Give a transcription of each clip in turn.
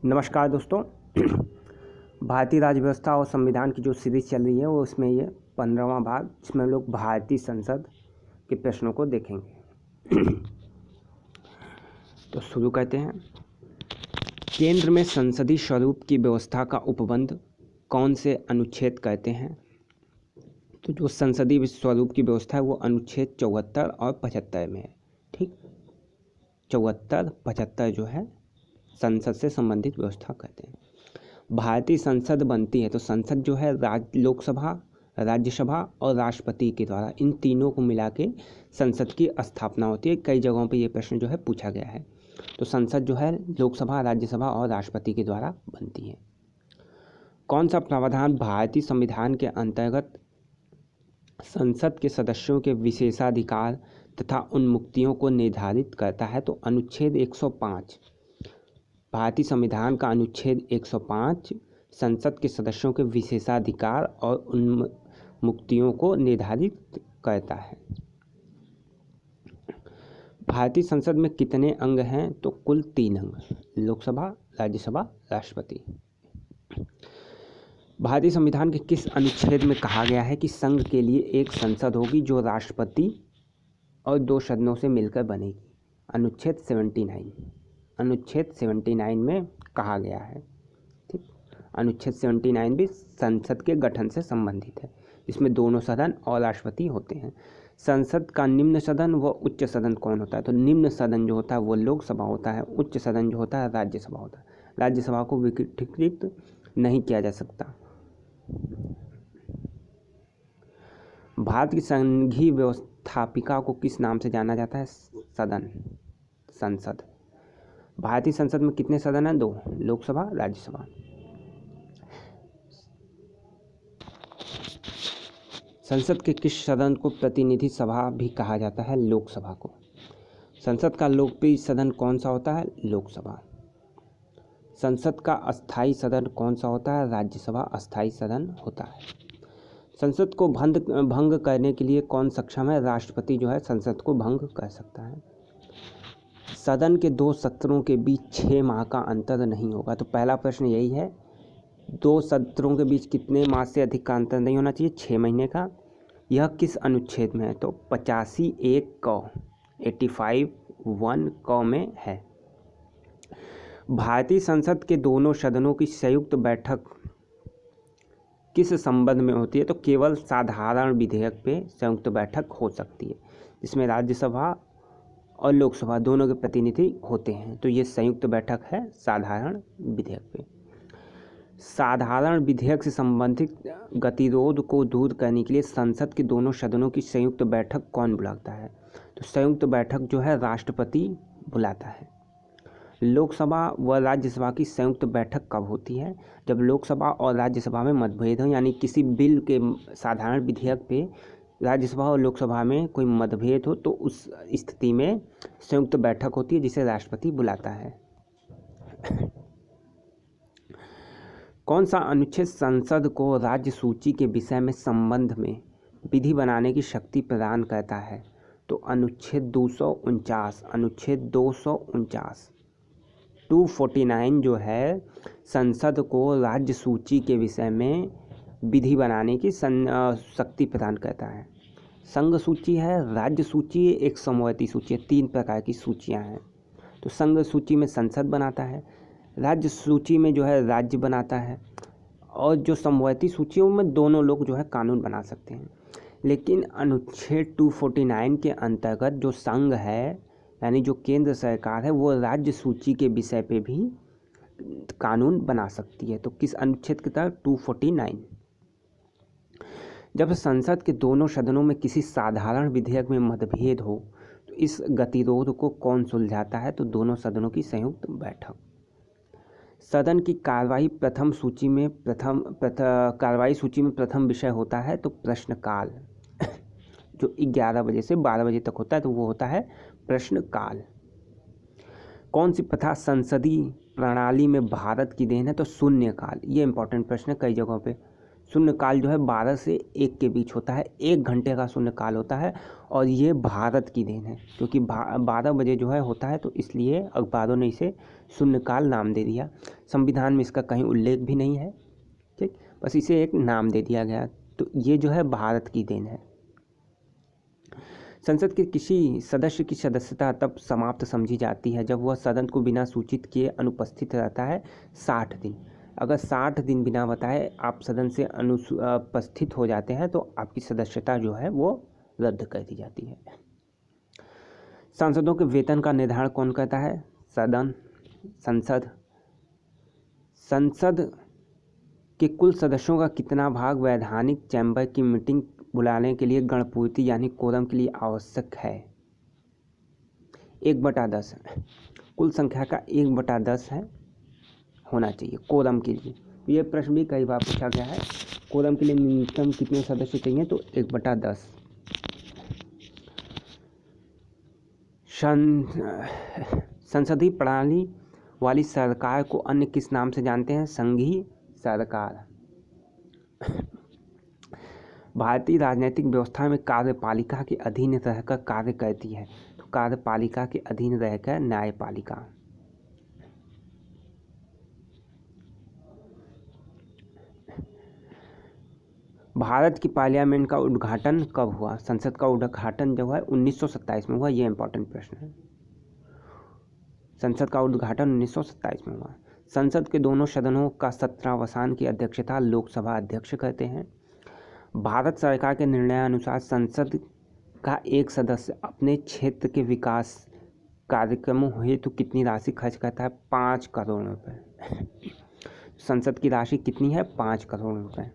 नमस्कार दोस्तों। भारतीय राज्य व्यवस्था और संविधान की जो सीरीज चल रही है वो इसमें ये 15वां भाग, जिसमें हम लोग भारतीय संसद के प्रश्नों को देखेंगे। तो शुरू करते हैं। केंद्र में संसदीय स्वरूप की व्यवस्था का उपबंध कौन से अनुच्छेद कहते हैं? तो जो संसदीय स्वरूप की व्यवस्था है वो अनुच्छेद 74 और 75 में है। ठीक, 74, 75 जो है संसद से संबंधित व्यवस्था कहते हैं। भारतीय संसद बनती है तो संसद जो है लोकसभा, राज्यसभा और राष्ट्रपति के द्वारा, इन तीनों को मिला के संसद की स्थापना होती है। कई जगहों पे ये प्रश्न जो है पूछा गया है। तो संसद जो है लोकसभा, राज्यसभा और राष्ट्रपति के द्वारा बनती है। कौन सा प्रावधान भारतीय संविधान के अंतर्गत संसद के सदस्यों के विशेषाधिकार तथा उन मुक्तियों को निर्धारित करता है? तो अनुच्छेद 105, भारतीय संविधान का अनुच्छेद 105 संसद के सदस्यों के विशेषाधिकार और उन मुक्तियों को निर्धारित करता है। भारतीय संसद में कितने अंग हैं? तो कुल 3 अंग, लोकसभा, राज्यसभा, राष्ट्रपति। भारतीय संविधान के किस अनुच्छेद में कहा गया है कि संघ के लिए एक संसद होगी जो राष्ट्रपति और 2 सदनों से मिलकर बनेगी? अनुच्छेद 79, अनुच्छेद 79 में कहा गया है। ठीक, अनुच्छेद 79 भी संसद के गठन से संबंधित है, इसमें दोनों सदन और राष्ट्रपति होते हैं। संसद का निम्न सदन व उच्च सदन कौन होता है? तो निम्न सदन जो होता है वो लोकसभा होता है, उच्च सदन जो होता है राज्यसभा होता है। राज्यसभा को विकृत नहीं किया जा सकता। भारत की संघीय व्यवस्थापिका को किस नाम से जाना जाता है? सदन, संसद। भारतीय संसद में कितने सदन हैं? 2, लोकसभा, राज्यसभा। संसद के किस सदन को प्रतिनिधि सभा भी कहा जाता है? लोकसभा को। संसद का लोकप्रिय सदन कौन सा होता है? लोकसभा। संसद का अस्थायी सदन कौन सा होता है? राज्यसभा अस्थायी सदन होता है। संसद को भंग करने के लिए कौन सक्षम है? राष्ट्रपति जो है संसद को भंग कर सकता है। सदन के 2 सत्रों के बीच 6 माह का अंतर नहीं होगा। तो पहला प्रश्न यही है, 2 सत्रों के बीच कितने माह से अधिक का अंतर नहीं होना चाहिए? 6 महीने का। यह किस अनुच्छेद में है? तो 85(1) क, 85(1) क में है। भारतीय संसद के दोनों सदनों की संयुक्त बैठक किस संबंध में होती है? तो केवल साधारण विधेयक पे संयुक्त बैठक हो सकती है, जिसमें राज्यसभा और लोकसभा दोनों के प्रतिनिधि होते हैं। तो ये संयुक्त बैठक है साधारण विधेयक पे। साधारण विधेयक से संबंधित गतिरोध को दूर करने के लिए संसद के दोनों सदनों की संयुक्त बैठक कौन बुलाता है? तो संयुक्त बैठक जो है राष्ट्रपति बुलाता है। लोकसभा व राज्यसभा की संयुक्त बैठक कब होती है? जब लोकसभा और राज्यसभा में मतभेद हो, यानी किसी बिल के साधारण विधेयक पे राज्यसभा और लोकसभा में कोई मतभेद हो, तो उस स्थिति में संयुक्त बैठक होती है जिसे राष्ट्रपति बुलाता है। कौन सा अनुच्छेद संसद को राज्य सूची के विषय में संबंध में विधि बनाने की शक्ति प्रदान करता है? तो अनुच्छेद 249, अनुच्छेद 249, 249 जो है संसद को राज्य सूची के विषय में विधि बनाने की शक्ति प्रदान करता है। संघ सूची है, राज्य सूची है, एक समवर्ती सूची है। 3 प्रकार की सूचियां हैं। तो संघ सूची में संसद बनाता है, राज्य सूची में जो है राज्य बनाता है, और जो समवर्ती सूचियों में दोनों लोग जो है कानून बना सकते हैं। लेकिन अनुच्छेद 249 के अंतर्गत जो संघ है, यानी जो केंद्र सरकार है, वो राज्य सूची के विषय पे भी कानून बना सकती है। तो किस अनुच्छेद के तहत? 249। जब संसद के दोनों सदनों में किसी साधारण विधेयक में मतभेद हो तो इस गतिरोध को कौन सुलझाता है? तो दोनों सदनों की संयुक्त बैठक। सदन की कार्यवाही सूची में प्रथम विषय होता है तो प्रश्नकाल, जो 11 बजे से 12 बजे तक होता है, तो वो होता है प्रश्नकाल। कौन सी प्रथा संसदीय प्रणाली में भारत की देन है? तो शून्यकाल। ये इंपॉर्टेंट प्रश्न है कई जगहों पे। शून्यकाल जो है 12 से 1 के बीच होता है, 1 घंटे का शून्यकाल होता है, और ये भारत की देन है, क्योंकि 12 बजे जो है होता है, तो इसलिए अखबारों ने इसे शून्यकाल नाम दे दिया। संविधान में इसका कहीं उल्लेख भी नहीं है, ठीक, बस इसे एक नाम दे दिया गया। तो ये जो है भारत की देन है। संसद के किसी सदस्य की सदस्यता तब समाप्त समझी जाती है जब वह सदन को बिना सूचित किए अनुपस्थित रहता है 60 दिन। अगर 60 दिन बिना बताए आप सदन से अनुपस्थित हो जाते हैं तो आपकी सदस्यता जो है वो रद्द कर दी जाती है। सांसदों के वेतन का निर्धारण कौन करता है? संसद। संसद के कुल सदस्यों का कितना भाग वैधानिक चैम्बर की मीटिंग बुलाने के लिए गणपूर्ति यानी कोरम के लिए आवश्यक है? 1/10 कुल संख्या का 1/10 है होना चाहिए कोरम के लिए। ये प्रश्न भी कई बार पूछा गया है, कोरम के लिए न्यूनतम कितने सदस्य चाहिए? तो 1/10। संसदीय प्रणाली वाली सरकार को अन्य किस नाम से जानते हैं? संघीय सरकार। भारतीय राजनीतिक व्यवस्था में कार्यपालिका के अधीन रहकर कार्य करती है, तो कार्यपालिका के अधीन रहकर न्यायपालिका। भारत की पार्लियामेंट का उद्घाटन कब हुआ? संसद का उद्घाटन जो है 1927 में हुआ। ये इंपॉर्टेंट प्रश्न है। संसद का उद्घाटन 1927 में हुआ। संसद के दोनों सदनों का सत्रावसान की अध्यक्षता लोकसभा अध्यक्ष करते हैं। भारत सरकार के निर्णयानुसार संसद का एक सदस्य अपने क्षेत्र के विकास कार्यक्रमों हेतु कितनी राशि खर्च करता है? 5 करोड़ रुपए। संसद की राशि कितनी है? 5 करोड़ रुपए।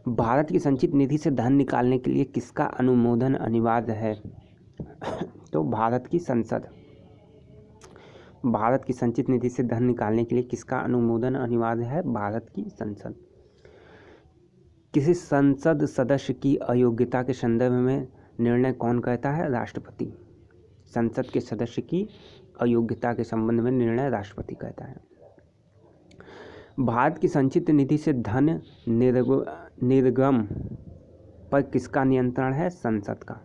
भारत की संचित निधि से धन निकालने के लिए किसका अनुमोदन अनिवार्य है? तो भारत की संसद। भारत की संचित निधि से धन निकालने के लिए किसका अनुमोदन अनिवार्य है? भारत की संसद। किसी संसद सदस्य की अयोग्यता के संदर्भ में निर्णय कौन करता है? राष्ट्रपति। संसद के सदस्य की अयोग्यता के संबंध में निर्णय राष्ट्रपति करता है। भारत की संचित निधि से धन निर्गम पर किसका नियंत्रण है? संसद का।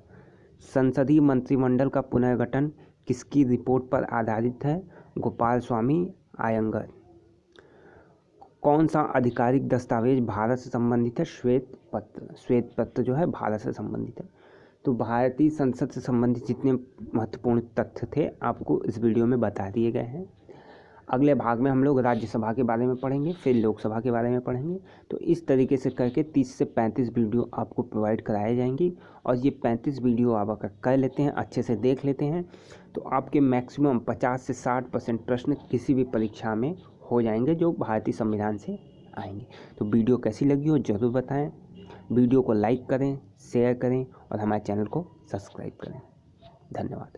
संसदीय मंत्रिमंडल का पुनर्गठन किसकी रिपोर्ट पर आधारित है? गोपाल स्वामी आयंगर। कौन सा आधिकारिक दस्तावेज भारत से संबंधित है? श्वेत पत्र। श्वेत पत्र जो है भारत से संबंधित है। तो भारतीय संसद से संबंधित जितने महत्वपूर्ण तथ्य थे आपको इस वीडियो में बता दिए गए हैं। अगले भाग में हम लोग राज्यसभा के बारे में पढ़ेंगे, फिर लोकसभा के बारे में पढ़ेंगे। तो इस तरीके से करके 30 से 35 वीडियो आपको प्रोवाइड कराई जाएंगी और ये 35 वीडियो आप अगर कर लेते हैं, अच्छे से देख लेते हैं, तो आपके मैक्सिमम 50 से 60% प्रश्न किसी भी परीक्षा में हो जाएंगे जो भारतीय संविधान से आएंगे। तो वीडियो कैसी लगी हो ज़रूर बताएं। वीडियो को लाइक करें, शेयर करें और हमारे चैनल को सब्सक्राइब करें। धन्यवाद।